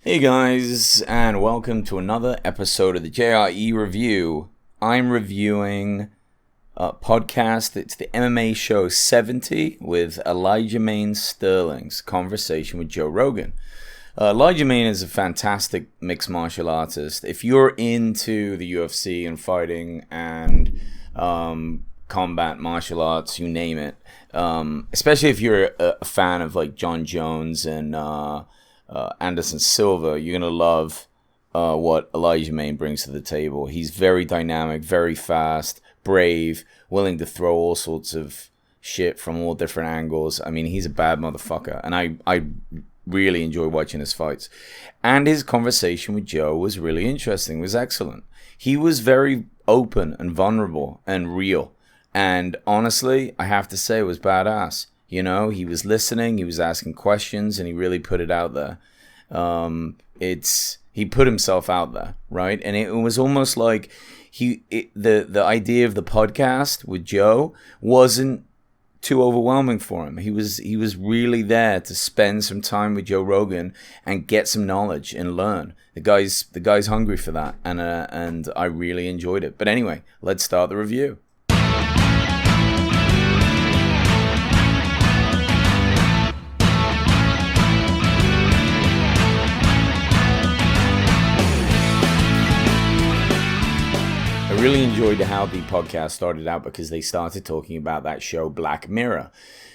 Hey guys, and welcome to another episode of the JRE Review. I'm reviewing a podcast. It's the MMA show 70 with Aljamain Sterling's conversation with Joe Rogan. Aljamain is a fantastic mixed martial artist. If you're into the UFC and fighting and combat martial arts, you name it, especially if you're a fan of like John Jones and Anderson Silva, you're going to love what Aljamain brings to the table. He's very dynamic, very fast, brave, willing to throw all sorts of shit from all different angles. I mean, he's a bad motherfucker, and I really enjoy watching his fights. And his conversation with Joe was really interesting, was excellent. He was very open and vulnerable and real. And honestly, I have to say it was badass. You know, he was listening, he was asking questions, and he really put it out there. He put himself out there, right? And it was almost like the idea of the podcast with Joe wasn't too overwhelming for him. He was really there to spend some time with Joe Rogan and get some knowledge and learn. The guy's hungry for that, and I really enjoyed it. But anyway, let's start the review. I really enjoyed how the podcast started out because they started talking about that show Black Mirror,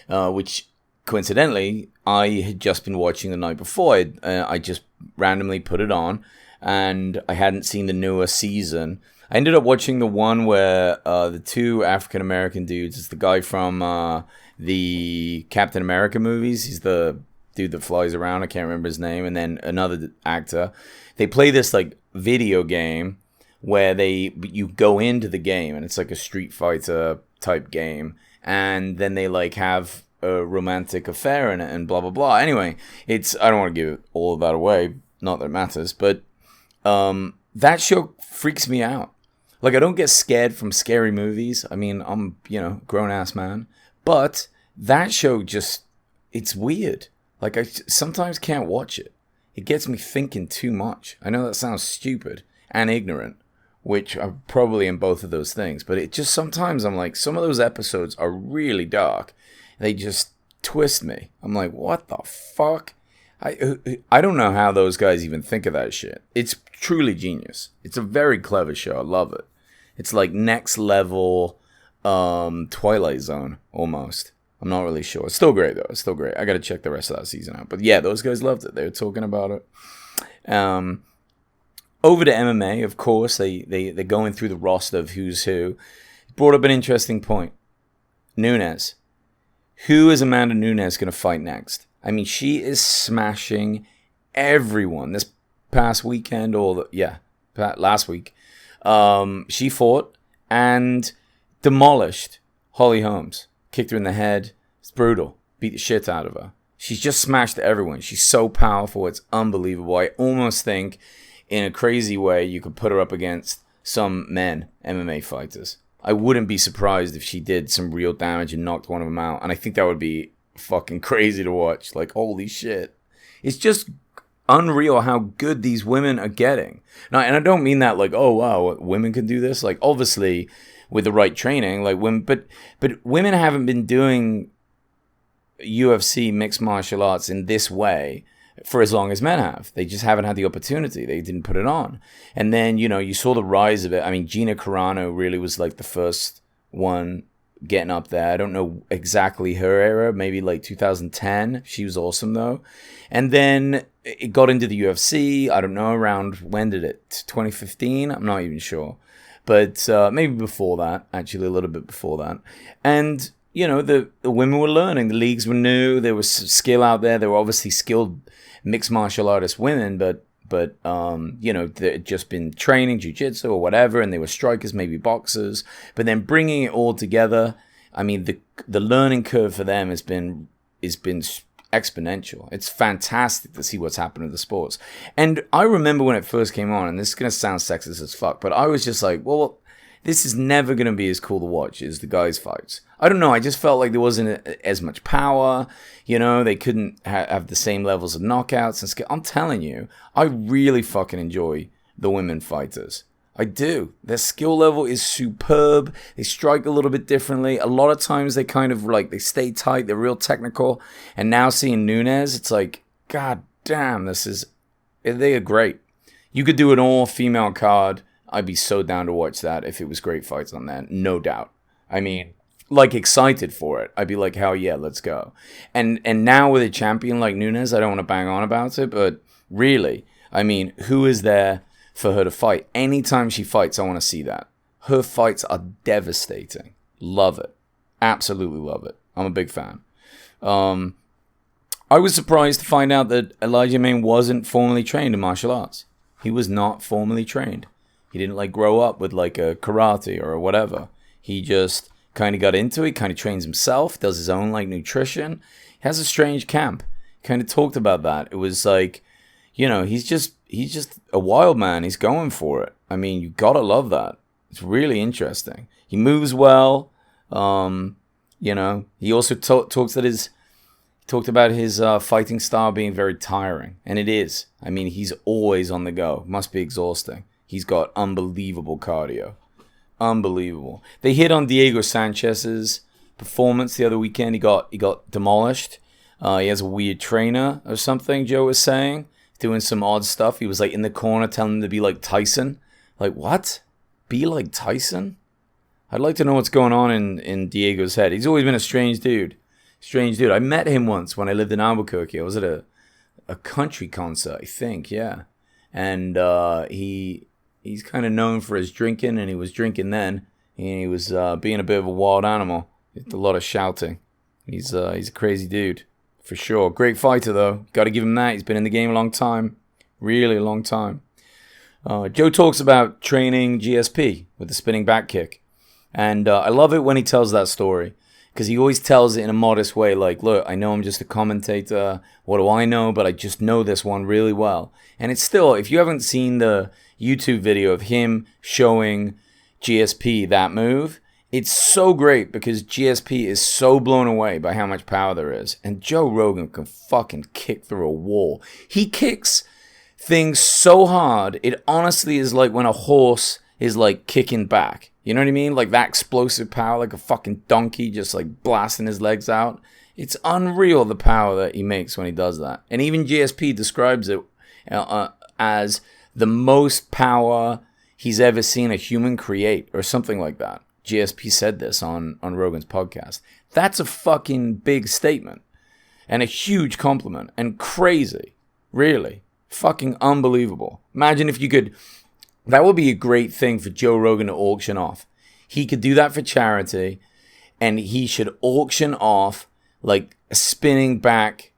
which coincidentally I had just been watching the night before. I just randomly put it on, and I hadn't seen the newer season. I ended up watching the one where the two African American dudes, it's the guy from the Captain America movies. He's the dude that flies around. I can't remember his name. And then another actor. They play this like video game where you go into the game, and it's like a Street Fighter type game, and then they like have a romantic affair in it and blah blah blah. Anyway, I don't want to give all of that away, not that it matters, but that show freaks me out. Like, I don't get scared from scary movies. I mean, I'm grown ass man, but that show it's weird. Like, I sometimes can't watch it. It gets me thinking too much. I know that sounds stupid and ignorant, which I probably am both of those things, but it just sometimes I'm like, some of those episodes are really dark. They just twist me. I'm like, what the fuck? I don't know how those guys even think of that shit. It's truly genius. It's a very clever show. I love it. It's like next level Twilight Zone almost. I'm not really sure. It's still great though. It's still great. I got to check the rest of that season out. But yeah, those guys loved it. They were talking about it. Over to MMA, of course, they're going through the roster of who's who. Brought up an interesting point. Nunes. Who is Amanda Nunes going to fight next? I mean, she is smashing everyone. This past weekend, last week, she fought and demolished Holly Holmes. Kicked her in the head. It's brutal. Beat the shit out of her. She's just smashed everyone. She's so powerful. It's unbelievable. I almost think, in a crazy way, you could put her up against some men MMA fighters. I wouldn't be surprised if she did some real damage and knocked one of them out. And I think that would be fucking crazy to watch. Like, holy shit. It's just unreal how good these women are getting. Now, and I don't mean that like, oh, wow, women can do this. Like, obviously, with the right training, like women, but women haven't been doing UFC mixed martial arts in this way for as long as men have. They just haven't had the opportunity. They didn't put it on. And then, you saw the rise of it. I mean, Gina Carano really was like the first one getting up there. I don't know exactly her era, maybe like 2010. She was awesome though. And then it got into the UFC. I don't know, around when did it? 2015? I'm not even sure. But maybe before that, actually a little bit before that. And the women were learning. The leagues were new. There was skill out there. There were obviously skilled mixed martial artist women, but they had just been training jiu-jitsu or whatever, and they were strikers, maybe boxers. But then bringing it all together, I mean, the learning curve for them has been exponential. It's fantastic to see what's happened to the sports. And I remember when it first came on, and this is going to sound sexist as fuck, but I was just like, well, this is never going to be as cool to watch as the guys' fights. I don't know. I just felt like there wasn't as much power. You know, they couldn't have the same levels of knockouts and skill. I'm telling you, I really fucking enjoy the women fighters. I do. Their skill level is superb. They strike a little bit differently. A lot of times they kind of like, they stay tight. They're real technical. And now seeing Nunes, it's like, God damn, they are great. You could do an all-female card. I'd be so down to watch that if it was great fights on that. No doubt. I mean, like, excited for it. I'd be like, hell yeah, let's go. And now with a champion like Nunes, I don't want to bang on about it, but really, I mean, who is there for her to fight? Anytime she fights, I want to see that. Her fights are devastating. Love it. Absolutely love it. I'm a big fan. I was surprised to find out that Aljamain wasn't formally trained in martial arts. He was not formally trained. He didn't like grow up with like a karate or whatever. He just kind of got into it, kind of trains himself, does his own like nutrition. He has a strange camp. Kind of talked about that. It was like, you know, he's just a wild man. He's going for it. I mean, you gotta love that. It's really interesting. He moves well. You know, he also talked about his fighting style being very tiring, and it is. I mean, he's always on the go. Must be exhausting. He's got unbelievable cardio. Unbelievable. They hit on Diego Sanchez's performance the other weekend. He got demolished. He has a weird trainer or something, Joe was saying, doing some odd stuff. He was like in the corner telling him to be like Tyson. Like, what? Be like Tyson? I'd like to know what's going on in Diego's head. He's always been a strange dude. I met him once when I lived in Albuquerque. I was at a country concert, I think, yeah. And he's kind of known for his drinking, and he was drinking then. And he was being a bit of a wild animal. A lot of shouting. He's a crazy dude, for sure. Great fighter, though. Got to give him that. He's been in the game a long time. Really a long time. Joe talks about training GSP with the spinning back kick. And I love it when he tells that story. Because he always tells it in a modest way, like, look, I know I'm just a commentator. What do I know? But I just know this one really well. And it's still, if you haven't seen the YouTube video of him showing GSP that move, it's so great because GSP is so blown away by how much power there is. And Joe Rogan can fucking kick through a wall. He kicks things so hard, it honestly is like when a horse is like kicking back. You know what I mean? Like that explosive power, like a fucking donkey just like blasting his legs out. It's unreal the power that he makes when he does that. And even GSP describes it as the most power he's ever seen a human create or something like that. GSP said this on Rogan's podcast. That's a fucking big statement and a huge compliment and crazy. Really. Fucking unbelievable. Imagine if you could... That would be a great thing for Joe Rogan to auction off. He could do that for charity, and he should auction off like a spinning back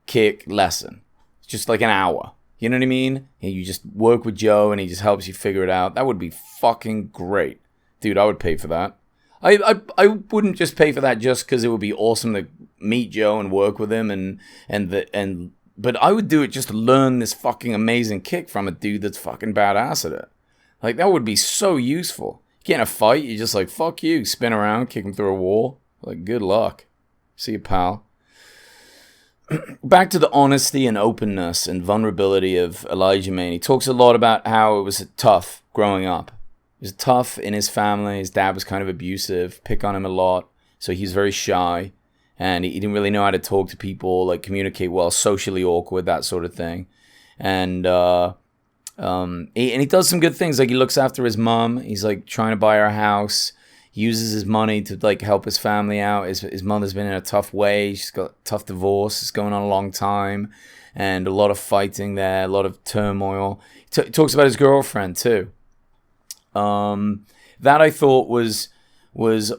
kick lesson. It's just like an hour. You know what I mean? And you just work with Joe, and he just helps you figure it out. That would be fucking great. Dude, I would pay for that. I wouldn't just pay for that just because it would be awesome to meet Joe and work with him but I would do it just to learn this fucking amazing kick from a dude that's fucking badass at it. Like, that would be so useful. You get in a fight, you're just like, fuck you, spin around, kick him through a wall. Like, good luck. See you, pal. Back to the honesty and openness and vulnerability of Aljamain. He talks a lot about how it was tough growing up. It was tough in his family. His dad was kind of abusive, pick on him a lot. So he was very shy. And he didn't really know how to talk to people, like communicate well, socially awkward, that sort of thing. And he does some good things. Like he looks after his mom. He's like trying to buy her a house. He uses his money to like help his family out. His mother's been in a tough way. She's got a tough divorce. It's going on a long time. And a lot of fighting there, a lot of turmoil. He talks about his girlfriend too. That I thought was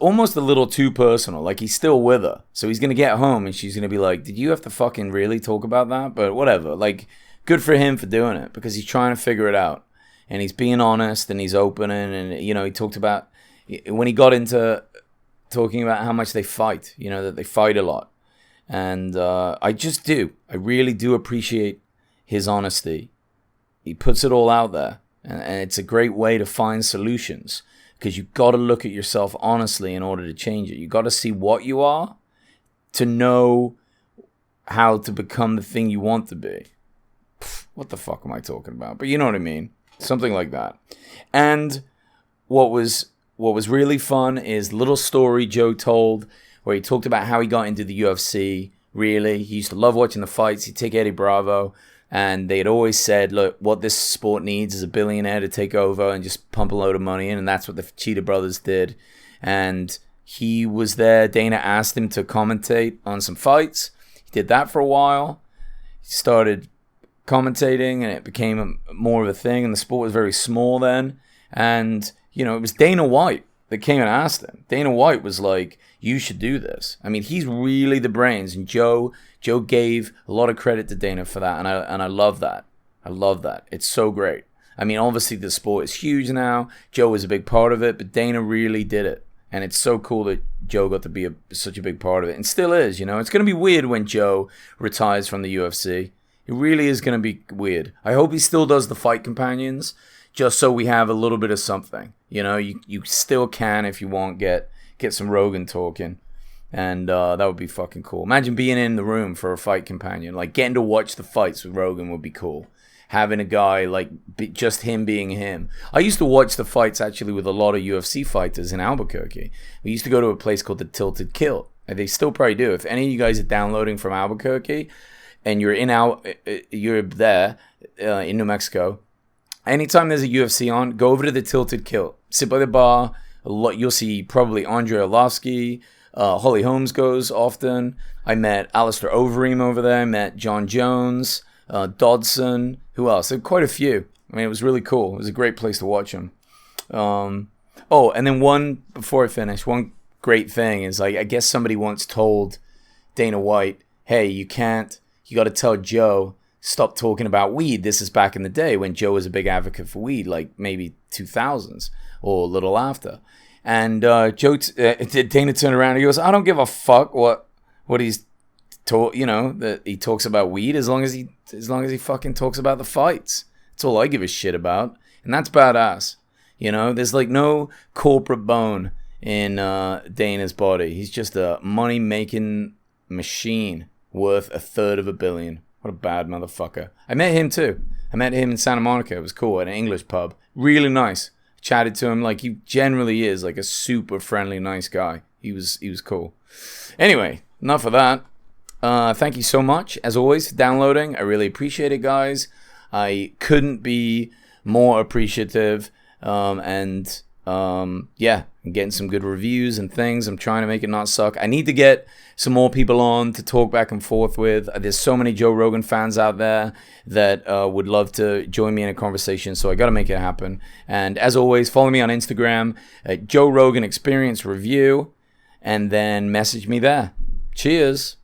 almost a little too personal. Like, he's still with her. So he's going to get home and she's going to be like, did you have to fucking really talk about that? But whatever. Like, good for him for doing it because he's trying to figure it out. And he's being honest and he's opening. And, you know, he talked about when he got into talking about how much they fight, you know, that they fight a lot. And I really do appreciate his honesty. He puts it all out there. And it's a great way to find solutions. because you've got to look at yourself honestly in order to change it. You've got to see what you are to know how to become the thing you want to be. What the fuck am I talking about? But you know what I mean. Something like that. And what was really fun is the little story Joe told where he talked about how he got into the UFC. Really, he used to love watching the fights. He'd take Eddie Bravo, and they had always said, look, what this sport needs is a billionaire to take over and just pump a load of money in, and that's what the Cheetah Brothers did. And he was there. Dana asked him to commentate on some fights. He did that for a while. He started commentating, and it became more of a thing, and the sport was very small then. And, you know, it was Dana White that came and asked him. Dana White was like, you should do this. I mean, he's really the brains, and Joe gave a lot of credit to Dana for that, and I love that. I love that. It's so great. I mean, obviously the sport is huge now. Joe was a big part of it, but Dana really did it. And it's so cool that Joe got to be such a big part of it, and still is, you know. It's going to be weird when Joe retires from the UFC. It really is going to be weird. I hope he still does the fight companions, just so we have a little bit of something. You know, you still can, if you want, get some Rogan talking. And that would be fucking cool. Imagine being in the room for a fight companion. Like, getting to watch the fights with Rogan would be cool. Having a guy, like, just him being him. I used to watch the fights, actually, with a lot of UFC fighters in Albuquerque. We used to go to a place called the Tilted Kilt. And they still probably do. If any of you guys are downloading from Albuquerque, and you're there in New Mexico, anytime there's a UFC on, go over to the Tilted Kilt. Sit by the bar. You'll see probably Andre Arlovsky. Holly Holmes goes often. I met Alistair Overeem over there. I met John Jones, Dodson. Who else? There were quite a few. I mean, it was really cool. It was a great place to watch them. And then before I finish, one great thing is, like, I guess somebody once told Dana White, hey, you got to tell Joe, stop talking about weed. This is back in the day when Joe was a big advocate for weed, like maybe 2000s or a little after. And Dana turned around and he goes, I don't give a fuck what he's taught, you know, that he talks about weed as long as he fucking talks about the fights. That's all I give a shit about. And that's badass. You know, there's like no corporate bone in Dana's body. He's just a money-making machine worth $350 million. What a bad motherfucker. I met him too. I met him in Santa Monica. It was cool at an English pub. Really nice. Chatted to him like he generally is, like a super friendly, nice guy. He was cool. Anyway, enough of that. Thank you so much, as always, for downloading. I really appreciate it, guys. I couldn't be more appreciative. Yeah, I'm getting some good reviews and things. I'm trying to make it not suck. I need to get some more people on to talk back and forth with. There's so many Joe Rogan fans out there that would love to join me in a conversation, so I got to make it happen. And as always, follow me on Instagram at Joe Rogan Experience Review, and then message me there. Cheers.